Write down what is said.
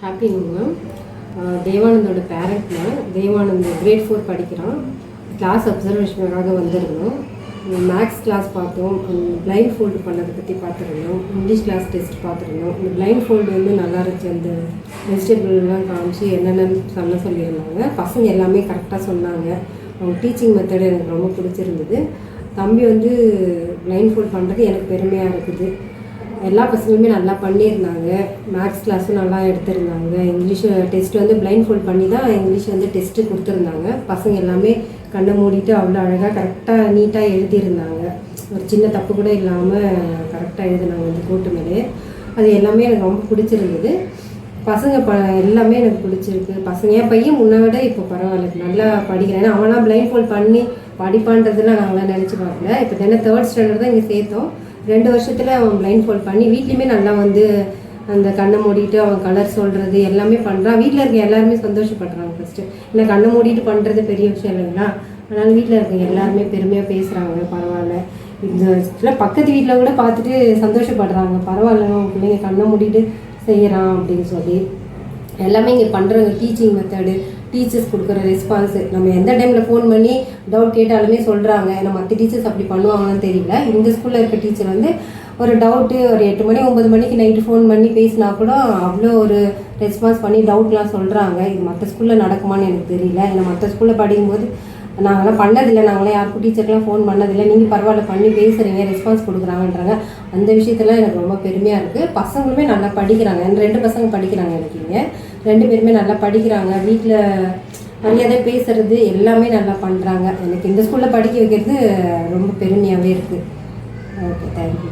Happy new ma'am. தேவானந்தோட parent ma'am. Devanand grade 4 படிக்கிறான். Class அப்சர்வேஷனுக்காக வந்திருந்தோம். மேக்ஸ் கிளாஸ் பார்த்தோம், பிளைண்ட் ஃபோல்டு பண்ணதை பற்றி பார்த்துருந்தோம், இங்கிலீஷ் கிளாஸ் டெஸ்ட் பார்த்துருந்தோம். இந்த பிளைண்ட் ஃபோல்டு வந்து நல்லா இருந்துச்சு. அந்த வெஜிடபிள்லாம் காமிச்சு என்னென்னு சொல்லியிருந்தாங்க. பசங்க எல்லாமே கரெக்டாக சொன்னாங்க. அவங்க டீச்சிங் மெத்தடு எனக்கு ரொம்ப பிடிச்சிருந்தது. தம்பி வந்து பிளைண்ட் ஃபோல்ட் பண்ணுறது எனக்கு பெருமையாக இருக்குது. எல்லா பசங்களுமே நல்லா பண்ணியிருந்தாங்க. மேக்ஸ் கிளாஸும் நல்லா எடுத்திருந்தாங்க. இங்கிலீஷ் டெஸ்ட் வந்து பிளைண்ட் ஃபோல்ட் பண்ணி தான் இங்கிலீஷ் வந்து டெஸ்ட்டு கொடுத்துருந்தாங்க. பசங்க எல்லாமே கண்ணை மூடிட்டு அவ்வளோ அழகாக கரெக்டாக நீட்டாக எழுதியிருந்தாங்க. ஒரு சின்ன தப்பு கூட இல்லாமல் கரெக்டாக எழுதினாங்க அந்த கோட்டு மேலே. அது எல்லாமே எனக்கு ரொம்ப பிடிச்சிருந்தது. பசங்க எல்லாமே எனக்கு பிடிச்சிருக்கு. பசங்க என் பையன் முன்னை விட இப்போ பரவாயில்ல, நல்லா படிக்கிறேன். ஏன்னா அவனாம் பிளைண்ட் ஃபோல்ட் பண்ணி படிப்பான்றதுலாம் நாங்களாம் நினச்சி பார்க்கல. இப்போ தானே 3rd ஸ்டாண்டர்ட் தான் இங்கே சேர்த்தோம். 2 வருஷத்தில் அவன் பிளைண்ட் ஃபோல்ட் பண்ணி வீட்லேயுமே நல்லா வந்து அந்த கண்ணை மூடிட்டு அவன் கலர் சொல்கிறது எல்லாமே பண்ணுறான். வீட்டில் இருக்க எல்லாருமே சந்தோஷப்படுறாங்க. ஃபஸ்ட்டு இல்லை கண்ணை மூடிட்டு பண்ணுறது பெரிய விஷயம் இல்லைங்களா, அதனால் வீட்டில் இருக்க எல்லாருமே பெருமையாக பேசுகிறாங்க. பரவாயில்ல, இந்த பக்கத்து வீட்டில் கூட பார்த்துட்டு சந்தோஷப்படுறாங்க. பரவாயில்ல அவங்க பிள்ளைங்க கண்ணை மூடிட்டு செய்கிறான் அப்படின்னு சொல்லி. எல்லாமே இங்கே பண்ணுறாங்க. டீச்சிங் மெத்தடு, டீச்சர்ஸ் கொடுக்குற ரெஸ்பான்ஸு, நம்ம எந்த டைமில் ஃபோன் பண்ணி டவுட் கேட்டாலுமே சொல்கிறாங்க. ஏன்னா மற்ற டீச்சர்ஸ் அப்படி பண்ணுவாங்கன்னு தெரியல. இந்த ஸ்கூலில் இருக்க டீச்சர் வந்து ஒரு டவுட்டு ஒரு 8 மணி 9 மணிக்கு நைட்டு ஃபோன் பண்ணி பேசினா கூட அவ்வளோ ஒரு ரெஸ்பான்ஸ் பண்ணி டவுட்லாம் சொல்கிறாங்க. இது மற்ற ஸ்கூலில் நடக்குமான்னு எனக்கு தெரியல. ஏன்னா மற்ற ஸ்கூலில் படிக்கும்போது நாங்களாம் பண்ணதில்லை, நாங்களாம் யாருக்கும் டீச்சருக்கெலாம் ஃபோன் பண்ணதில்லை. நீங்கள் பரவாயில்ல பண்ணி பேசுகிறீங்க, ரெஸ்பான்ஸ் கொடுக்குறாங்கன்றாங்க. அந்த விஷயத்தெல்லாம் எனக்கு ரொம்ப பெருமையாக இருக்குது. பசங்களுமே நல்லா படிக்கிறாங்க. 2 பசங்க படிக்கிறாங்க எனக்கு இங்கே. 2 பேருமே நல்லா படிக்கிறாங்க. வீட்டில் மரியாதை பேசுகிறது எல்லாமே நல்லா பண்ணுறாங்க. எனக்கு இந்த ஸ்கூலில் படிக்க வைக்கிறது ரொம்ப பெருமையாகவே இருக்குது. Okay, thank you.